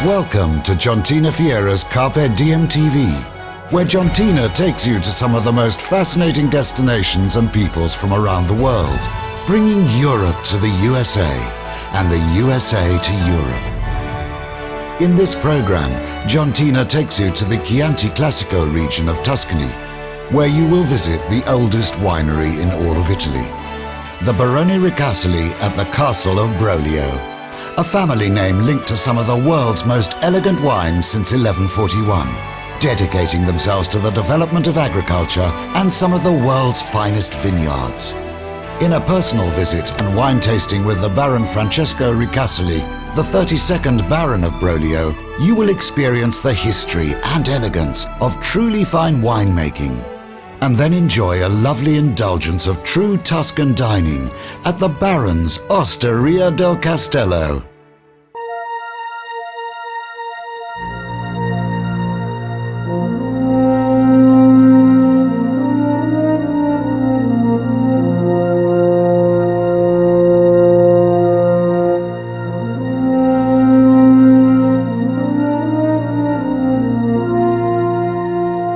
Welcome to Jantiena Fieyra's Carpe Diem TV, where Jantiena takes you to some of the most fascinating destinations and peoples from around the world, bringing Europe to the USA and the USA to Europe. In this program, Jantiena takes you to the Chianti Classico region of Tuscany, where you will visit the oldest winery in all of Italy, the Baron Ricasoli at the Castle of Brolio, a family name linked to some of the world's most elegant wines since 1141, dedicating themselves to the development of agriculture and some of the world's finest vineyards. In a personal visit and wine tasting with the Baron Francesco Ricasoli, the 32nd Baron of Brolio, you will experience the history and elegance of truly fine winemaking, and then enjoy a lovely indulgence of true Tuscan dining at the Baron's Osteria del Castello.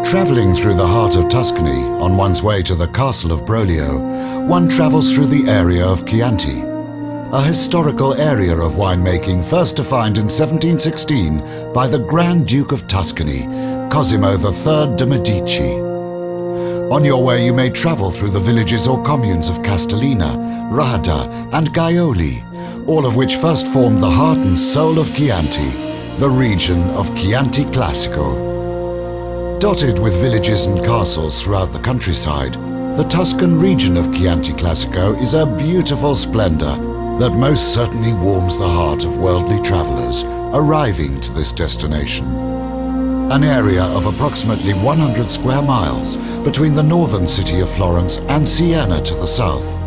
Travelling through the heart of Tuscany, on one's way to the Castle of Brolio, one travels through the area of Chianti, a historical area of winemaking first defined in 1716 by the Grand Duke of Tuscany, Cosimo III de' Medici. On your way you may travel through the villages or communes of Castellina, Rada and Gaioli, all of which first formed the heart and soul of Chianti, the region of Chianti Classico. Dotted with villages and castles throughout the countryside, the Tuscan region of Chianti Classico is a beautiful splendor that most certainly warms the heart of worldly travelers arriving to this destination. An area of approximately 100 square miles between the northern city of Florence and Siena to the south,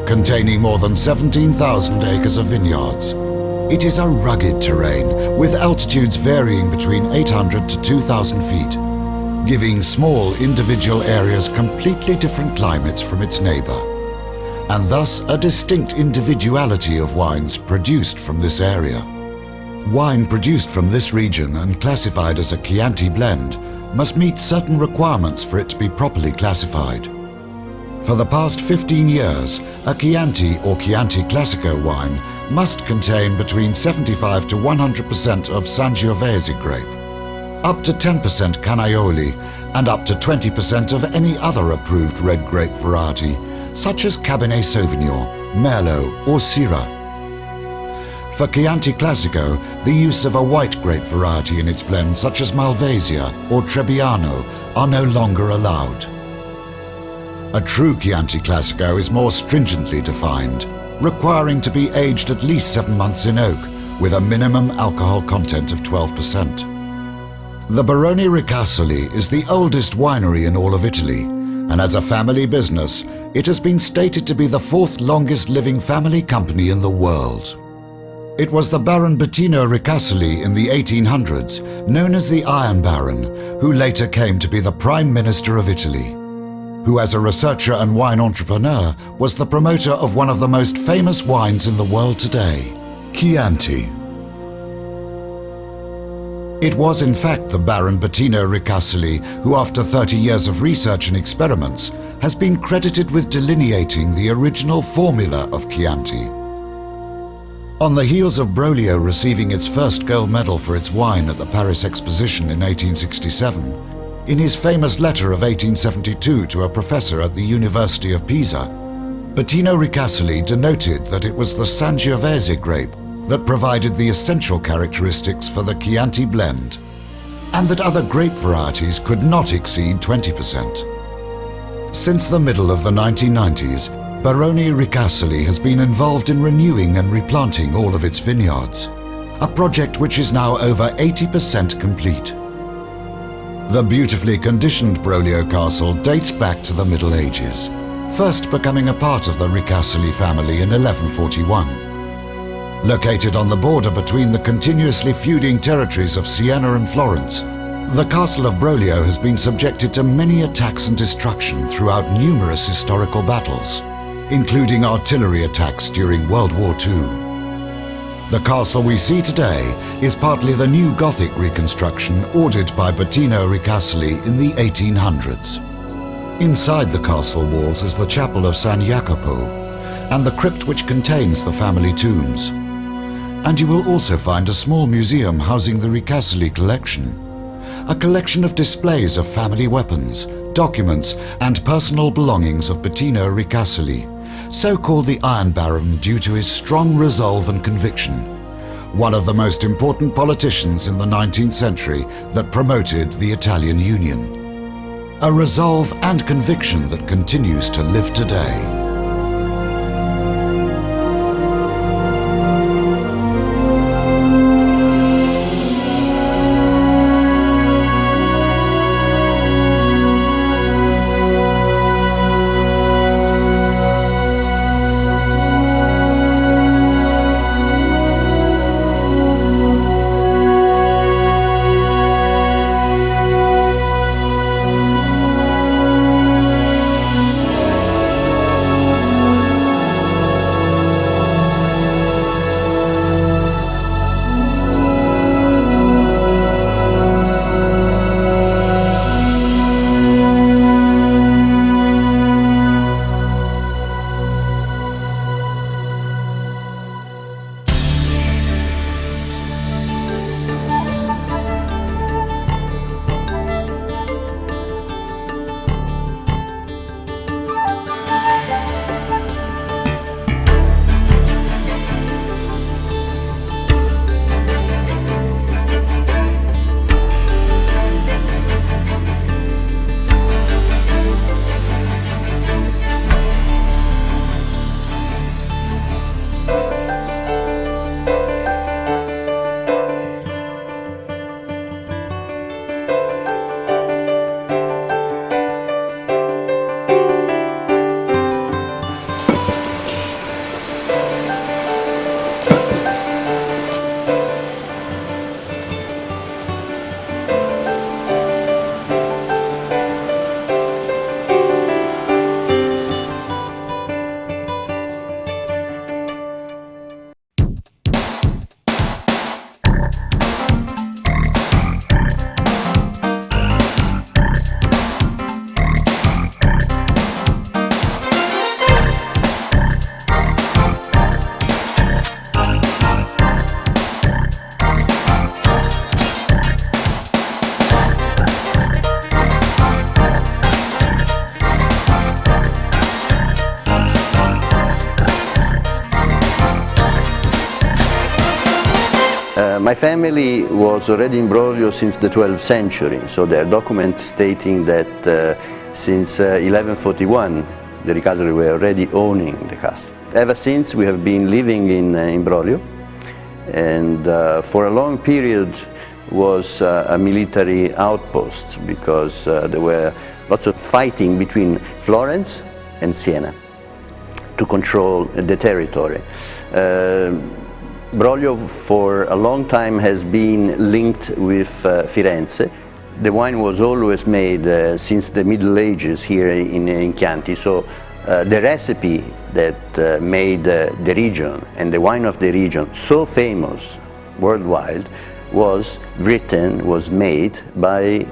containing more than 17,000 acres of vineyards. It is a rugged terrain with altitudes varying between 800 to 2,000 feet, giving small individual areas completely different climates from its neighbor, and thus a distinct individuality of wines produced from this area. Wine produced from this region and classified as a Chianti blend must meet certain requirements for it to be properly classified. For the past 15 years, a Chianti or Chianti Classico wine must contain between 75 to 100% of Sangiovese grape, up to 10% Canaioli, and up to 20% of any other approved red grape variety, such as Cabernet Sauvignon, Merlot, or Syrah. For Chianti Classico, the use of a white grape variety in its blend, such as Malvasia or Trebbiano, are no longer allowed. A true Chianti Classico is more stringently defined, requiring to be aged at least 7 months in oak, with a minimum alcohol content of 12%. The Baroni Ricasoli is the oldest winery in all of Italy, and as a family business, it has been stated to be the 4th longest living family company in the world. It was the Baron Bettino Ricasoli in the 1800s, known as the Iron Baron, who later came to be the Prime Minister of Italy, who as a researcher and wine entrepreneur was the promoter of one of the most famous wines in the world today, Chianti. It was in fact the Baron Bettino Ricasoli who, after 30 years of research and experiments, has been credited with delineating the original formula of Chianti. On the heels of Brolio receiving its first gold medal for its wine at the Paris Exposition in 1867, in his famous letter of 1872 to a professor at the University of Pisa, Bettino Ricasoli denoted that it was the Sangiovese grape that provided the essential characteristics for the Chianti blend, and that other grape varieties could not exceed 20%. Since the middle of the 1990s, Baroni Ricasoli has been involved in renewing and replanting all of its vineyards, a project which is now over 80% complete. The beautifully conditioned Brolio Castle dates back to the Middle Ages, first becoming a part of the Ricasoli family in 1141. Located on the border between the continuously feuding territories of Siena and Florence, the Castle of Brolio has been subjected to many attacks and destruction throughout numerous historical battles, including artillery attacks during World War II. The castle we see today is partly the new Gothic reconstruction ordered by Bettino Ricasoli in the 1800s. Inside the castle walls is the chapel of San Jacopo and the crypt which contains the family tombs. And you will also find a small museum housing the Ricasoli collection, a collection of displays of family weapons, documents and personal belongings of Bettino Ricasoli, so called the Iron Baron due to his strong resolve and conviction, one of the most important politicians in the 19th century that promoted the Italian Union. A resolve and conviction that continues to live today. My family was already in Brolio since the 12th century, so there are documents stating that since 1141 the Ricasoli were already owning the castle. Ever since we have been living in Brolio, and for a long period was a military outpost because there were lots of fighting between Florence and Siena to control the territory. Brolio for a long time has been linked with Firenze. The wine was always made since the Middle Ages here in Chianti, so the recipe that made the region and the wine of the region so famous worldwide was made by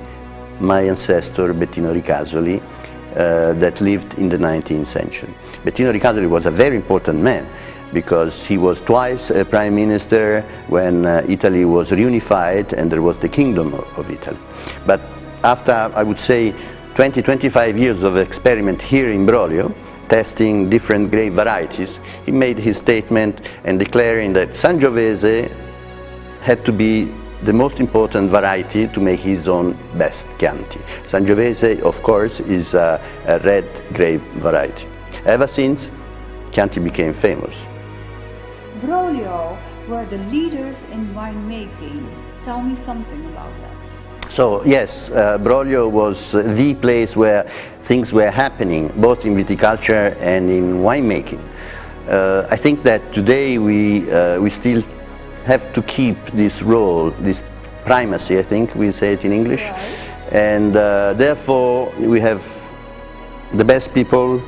my ancestor Bettino Ricasoli that lived in the 19th century. Bettino Ricasoli was a very important man because he was twice a prime minister when Italy was reunified and there was the Kingdom of Italy. But after, I would say, 20-25 years of experiment here in Brolio, testing different grape varieties, he made his statement and declaring that Sangiovese had to be the most important variety to make his own best Chianti. Sangiovese, of course, is a red grape variety. Ever since, Chianti became famous. Brolio were the leaders in winemaking. Tell me something about that. So yes, Brolio was the place where things were happening, both in viticulture and in winemaking. I think that today we still have to keep this role, this primacy, I think we say it in English. Right. And therefore we have the best people,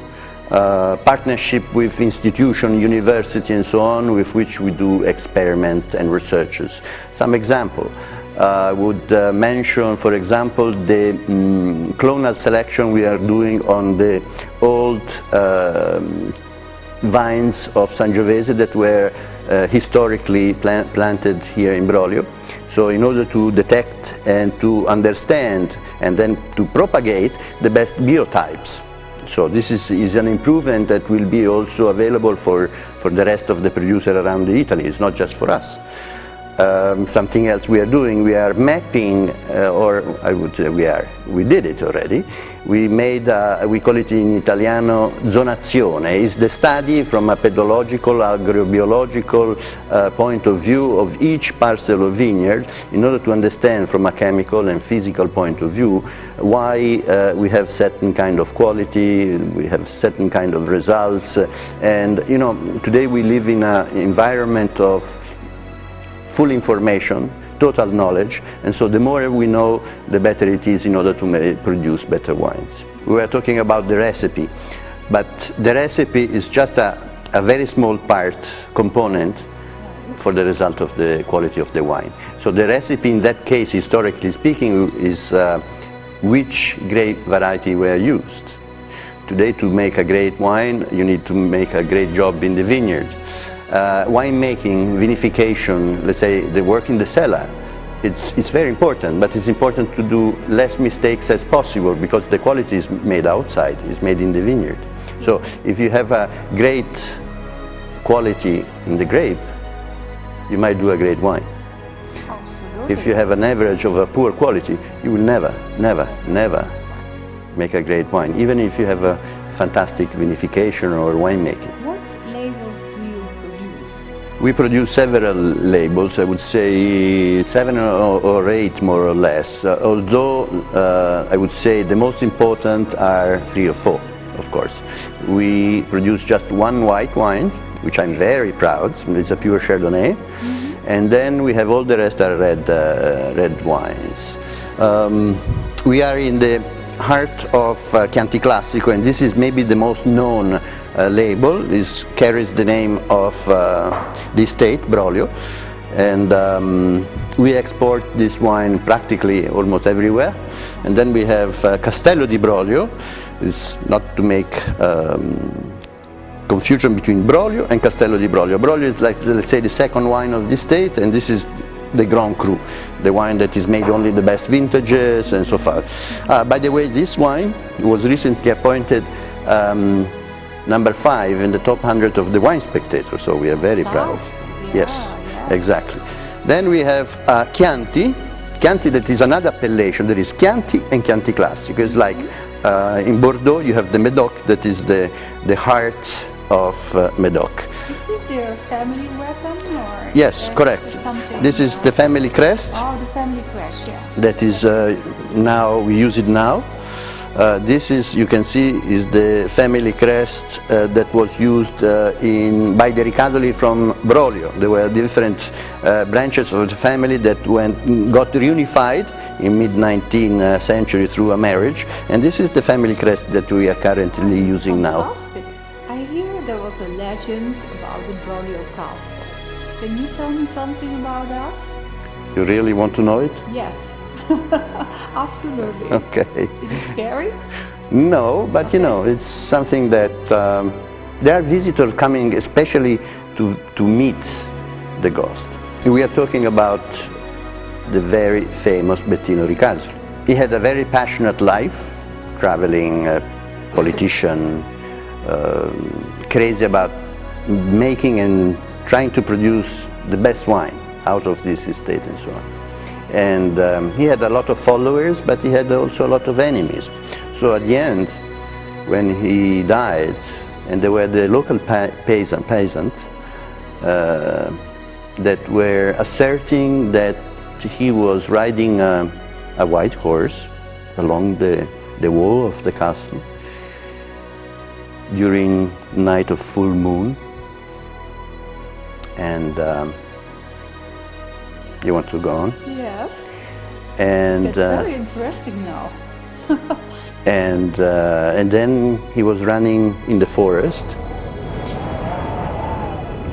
partnership with institution, university and so on, with which we do experiment and researches. Some example. I would mention, for example, the clonal selection we are doing on the old vines of Sangiovese that were historically planted here in Brolio. So in order to detect and to understand and then to propagate the best biotypes. So this is an improvement that will be also available for the rest of the producers around Italy. It's not just for us. Something else we are doing, we are mapping, or I would say we did it already. We made, we call it in Italiano, zonazione. It's the study from a pedological, agrobiological point of view of each parcel of vineyard in order to understand from a chemical and physical point of view why we have certain kind of quality, we have certain kind of results. And you know, today we live in an environment of full information, total knowledge, and so the more we know, the better it is in order to produce better wines. We were talking about the recipe, but the recipe is just a very small component for the result of the quality of the wine. So the recipe in that case, historically speaking, is which grape variety were used. Today, to make a great wine, you need to make a great job in the vineyard. Winemaking, vinification, let's say the work in the cellar, it's very important, but it's important to do less mistakes as possible because the quality is made outside, is made in the vineyard. So if you have a great quality in the grape, you might do a great wine. Absolutely. If you have an average of a poor quality, you will never make a great wine, even if you have a fantastic vinification or winemaking. What labels do you produce? We produce several labels, I would say 7 or 8 more or less, although I would say the most important are 3 or 4, of course. We produce just one white wine, which I'm very proud, it's a pure Chardonnay, and then we have all the rest are red wines. We are in the heart of Chianti Classico, and this is maybe the most known label. This carries the name of the estate, Brolio, and we export this wine practically almost everywhere. And then we have Castello di Brolio. It's not to make confusion between Brolio and Castello di Brolio. Brolio is like, let's say, the second wine of the estate, and this is the Grand Cru, the wine that is made only in the best vintages and so far. By the way, this wine was recently appointed number 5 in the top 100 of the Wine Spectator, so we are very proud. Yes, exactly. Then we have Chianti. Chianti, that is another appellation. There is Chianti and Chianti Classico. It's like in Bordeaux you have the Medoc, that is the heart of Medoc. Is this your family weapon? Or yes, correct. This is the family crest. Oh, the family crest, yeah. That is now, we use it now. This is, you can see, is the family crest that was used by the Ricasoli from Brolio. There were different branches of the family that got reunified in mid-19th century through a marriage, and this is the family crest that we are currently using now. Fantastic. I hear there was a legend about the Brolio castle. Can you tell me something about that? You really want to know it? Yes. Absolutely. Okay. Is it scary? No, but you know, it's something that there are visitors coming especially to meet the ghost. We are talking about the very famous Bettino Ricasoli. He had a very passionate life, traveling, politician, crazy about making and trying to produce the best wine out of this estate and so on. And he had a lot of followers, but he had also a lot of enemies. So at the end, when he died, and there were the local peasant that were asserting that he was riding a white horse along the wall of the castle during night of full moon. And you want to go on? Yes. And it's very interesting now. and then he was running in the forest,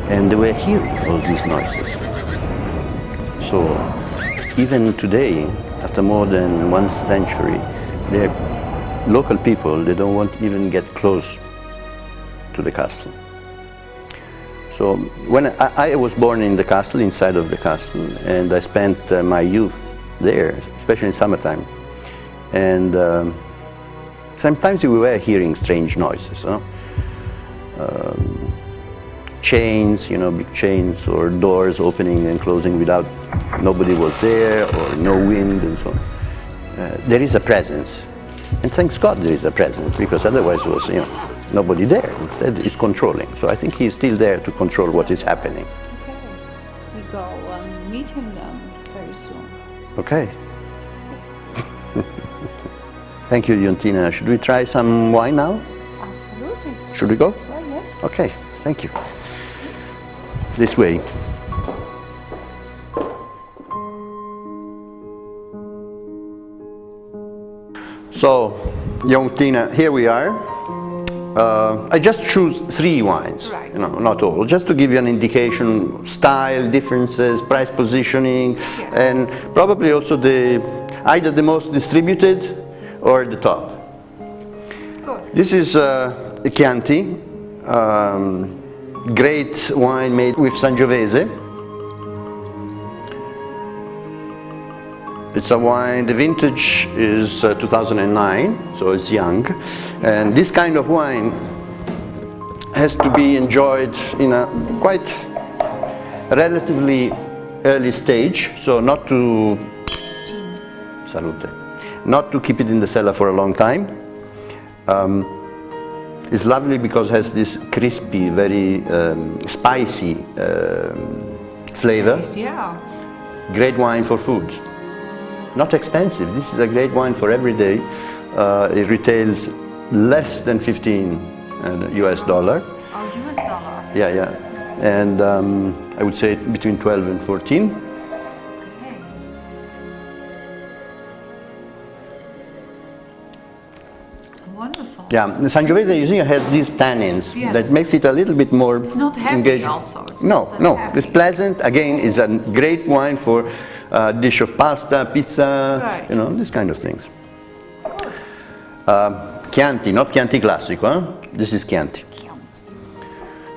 and they were hearing all these noises. So even today, after more than 1 century, the local people, they don't want even get close to the castle. So when I was born in the castle, inside of the castle, and I spent my youth there, especially in summertime. And sometimes we were hearing strange noises, huh? Chains, you know, big chains, or doors opening and closing without nobody was there, or no wind and so on. There is a presence, and thanks God there is a presence, because otherwise it was, you know, nobody there. Instead it's controlling. So I think he is still there to control what is happening. Okay, we go and meet him then very soon. Okay. Thank you, Jantiena. Should we try some wine now? Absolutely. Should we go? Well, yes. Okay, thank you. This way. So, Jantiena, here we are. I just choose 3 wines, Right. you know, not all, just to give you an indication, style differences, price positioning, Yes. and probably also either the most distributed or the top. Good. This is Chianti, great wine made with Sangiovese. It's a wine, the vintage is 2009, so it's young. And this kind of wine has to be enjoyed in a quite relatively early stage, so not to, salute, not to keep it in the cellar for a long time. It's lovely because it has this crispy, very spicy flavor. Yeah. Great wine for food. Not expensive. This is a great wine for every day. It retails less than 15 US dollar. Oh, US dollar. Yeah, yeah. And I would say between 12 and 14. Okay. Wonderful. Yeah, the Sangiovese, you see, has these tannins Yes. that makes it a little bit more It's not heavy engaging. also. It's No, not that no, heavy. it's pleasant. Again, it's a great wine for a dish of pasta, pizza, Right. you know, these kind of things. Chianti, not Chianti Classico, huh? This is Chianti. Chianti.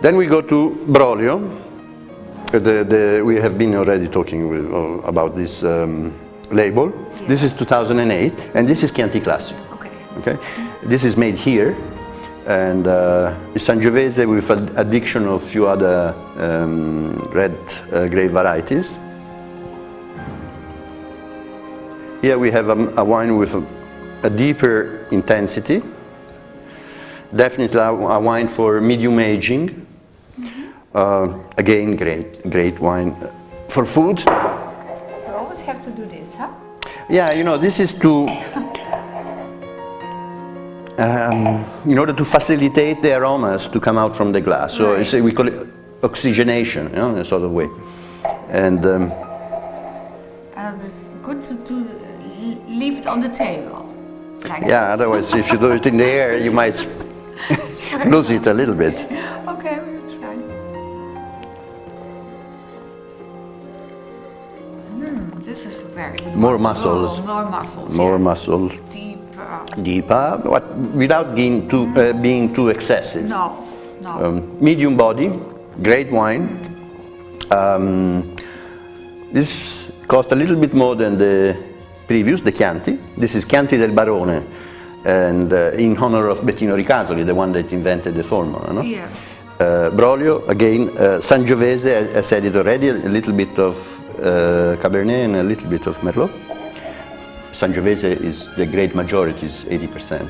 Then we go to Brolio. We have been already talking about this label. This is 2008, and this is Chianti Classico. Okay. Okay, this is made here, and it's Sangiovese with an addiction of few other red grape varieties. Here we have a wine with a deeper intensity. Definitely a wine for medium aging. Again, great wine for food. We always have to do this, huh? Yeah, you know, this is to in order to facilitate the aromas to come out from the glass. So Right. we call it oxygenation, you know, in a sort of way. And It's good to leave it on the table. Like yeah, otherwise if you do it in the air, you might lose it a little bit. Okay, we'll try. This is very good. More muscles. Oh, more muscles. More yes. muscles. Deeper. Deeper, but without being too excessive. No, no. Medium body, great wine. This cost a little bit more than the previous, the Chianti. This is Chianti del Barone, and in honor of Bettino Ricasoli, the one that invented the formula. No? Yes. Brolio, again, Sangiovese, I said it already, a little bit of Cabernet and a little bit of Merlot. Sangiovese is the great majority, is 80%.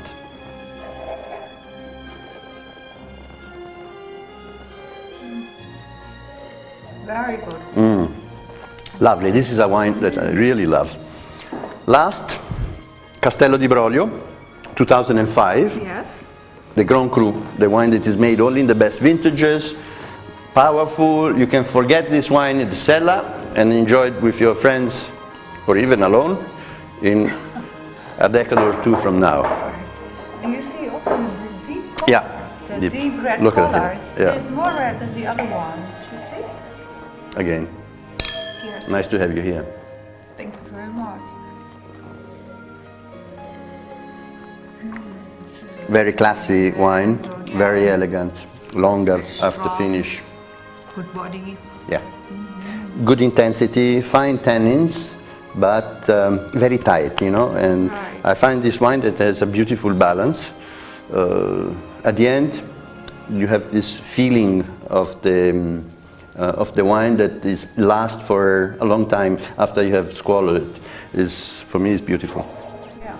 Very good. Lovely, this is a wine that I really love. Last, Castello di Brolio, 2005. Yes. The Grand Cru, the wine that is made only in the best vintages, powerful. You can forget this wine in the cellar and enjoy it with your friends or even alone in a decade or two from now. And you see also the deep color. Yeah. The deep red Look at color. it. It's, Yeah. it's more red than the other ones, you see? Again, Cheers. nice to have you here. Thank you very much. Very classy wine, very elegant, long after strong. finish. Good body. Yeah. Good intensity, fine tannins, but very tight, you know. And Right. I find this wine that has a beautiful balance. At the end, you have this feeling of the wine that is lasts for a long time after you have swallowed it. For me, it's beautiful. Yeah.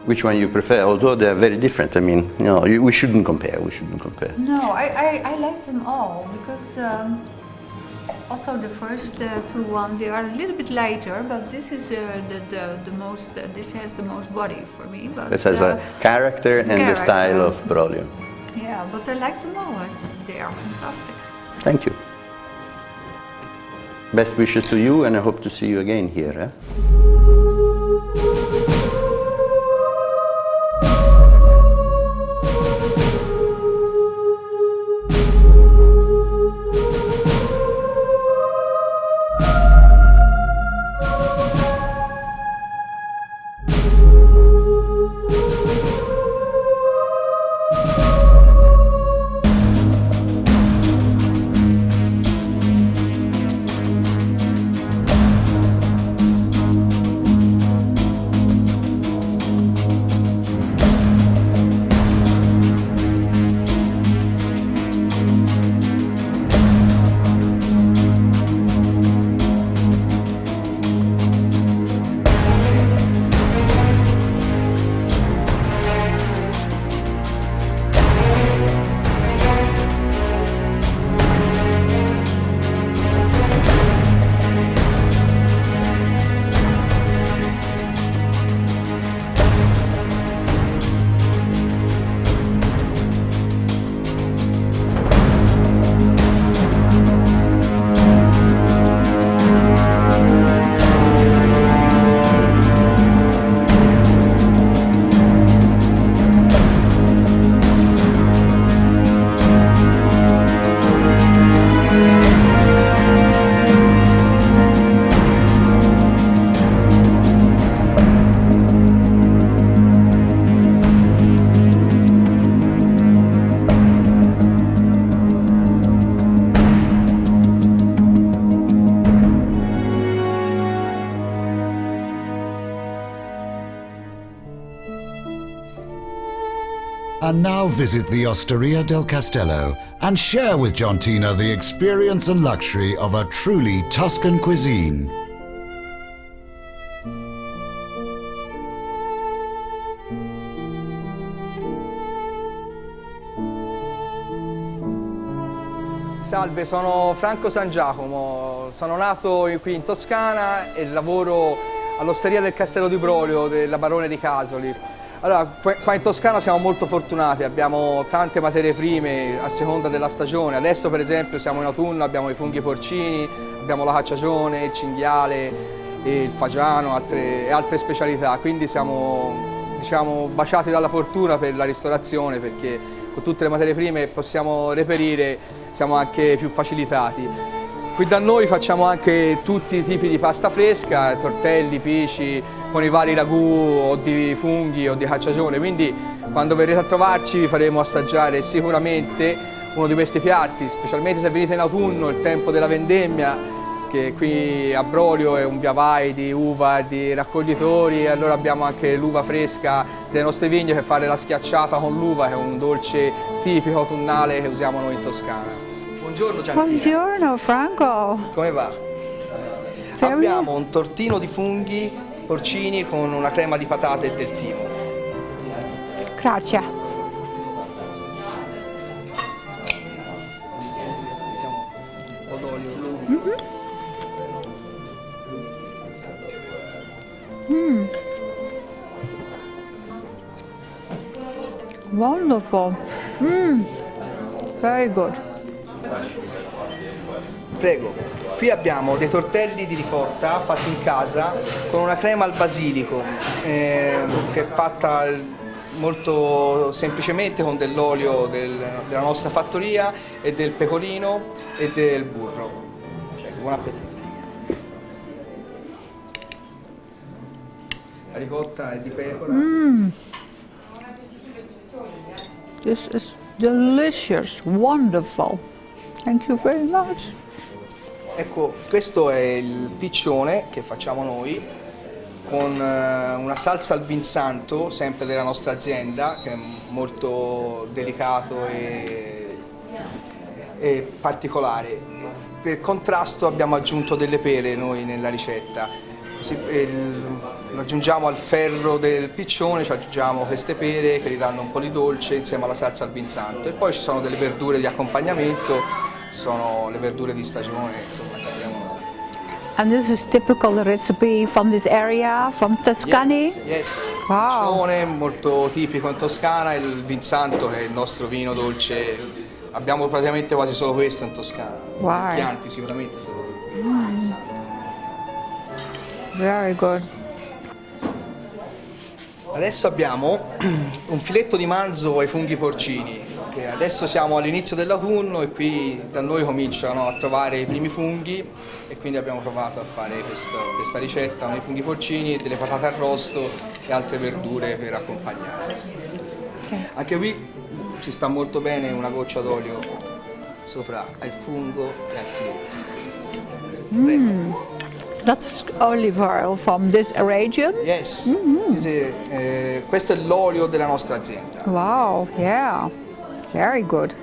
Which one you prefer? Although they are very different. I mean, you know, we shouldn't compare. We shouldn't compare. No, I like them all because also the first two ones, they are a little bit lighter, but this is the most. This has the most body for me. But This has a character and the style of Brolio. Yeah, but I like them all. They are fantastic. Thank you. Best wishes to you, and I hope to see you again here. Eh? And now visit the Osteria del Castello and share with Jantiena the experience and luxury of a truly Tuscan cuisine. Salve, sono Franco San Giacomo, sono nato qui in Toscana e lavoro all'Osteria del Castello di Brolio della Barone Ricasoli. Allora, qua in Toscana siamo molto fortunati, abbiamo tante materie prime a seconda della stagione. Adesso per esempio siamo in autunno, abbiamo i funghi porcini, abbiamo la cacciagione, il cinghiale, il fagiano e altre specialità, quindi siamo, diciamo, baciati dalla fortuna per la ristorazione, perché con tutte le materie prime possiamo reperire, siamo anche più facilitati. Qui da noi facciamo anche tutti i tipi di pasta fresca, tortelli, pisci, con i vari ragù o di funghi o di cacciagione, quindi quando verrete a trovarci vi faremo assaggiare sicuramente uno di questi piatti, specialmente se venite in autunno, il tempo della vendemmia, che qui a Brolio è un via vai di uva, di raccoglitori, e allora abbiamo anche l'uva fresca delle nostre vigne per fare la schiacciata con l'uva, che è un dolce tipico autunnale che usiamo noi in Toscana. Buongiorno Jantiena. Buongiorno Franco. Come va? Abbiamo un tortino di funghi porcini con una crema di patate e del timo. Grazie. Mettiamo un po' d'olio. Wonderful. Very good. Prego. Qui abbiamo dei tortelli di ricotta fatti in casa con una crema al basilico che è fatta molto semplicemente con dell'olio della nostra fattoria e del pecorino e del burro. Prego, buon appetito. La ricotta è di pecora. This is delicious, wonderful. Thank you very much. Ecco, questo è il piccione che facciamo noi con una salsa al vin santo, sempre della nostra azienda, che è molto delicato e particolare. Per contrasto abbiamo aggiunto delle pere noi nella ricetta. Lo aggiungiamo al ferro del piccione, ci aggiungiamo queste pere che gli danno un po' di dolce insieme alla salsa al vin santo. E poi ci sono delle verdure di accompagnamento, sono le verdure di stagione, insomma, che abbiamo. And this is typical recipe from this area, from Tuscany? Yes. Wow. Il piccione molto tipico in Toscana, il vin santo che è il nostro vino dolce, abbiamo praticamente quasi solo questo in Toscana. Wow. Chianti sicuramente solo il vin santo. Very good. Adesso abbiamo un filetto di manzo ai funghi porcini, che adesso siamo all'inizio dell'autunno e qui da noi cominciano a trovare i primi funghi e quindi abbiamo provato a fare questa ricetta con i funghi porcini, delle patate arrosto e altre verdure per accompagnare. Okay. Anche qui ci sta molto bene una goccia d'olio sopra al fungo e al filetto. Prego. That's olive oil from this region? Yes. Questo è l'olio della nostra azienda. Wow, yeah, very good.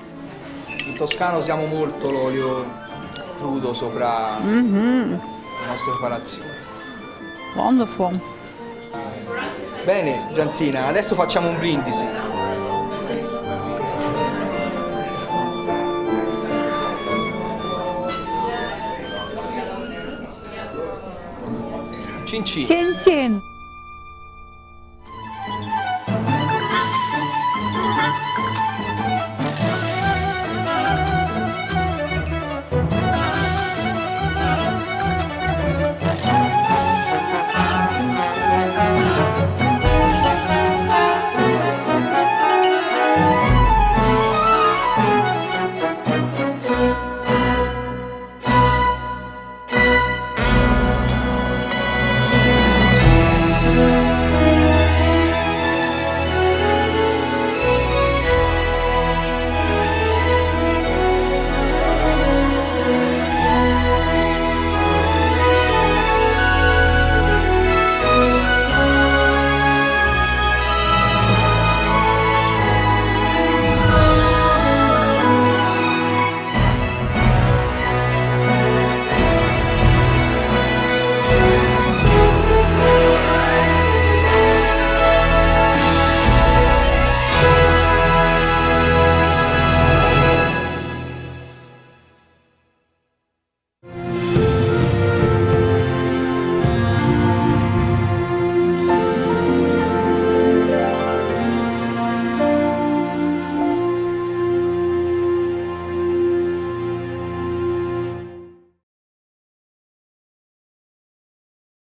In Toscana usiamo molto l'olio crudo sopra le nostre preparazioni. Wonderful. Bene, Jantina, adesso facciamo un brindisi. Cin cin. Chin chin.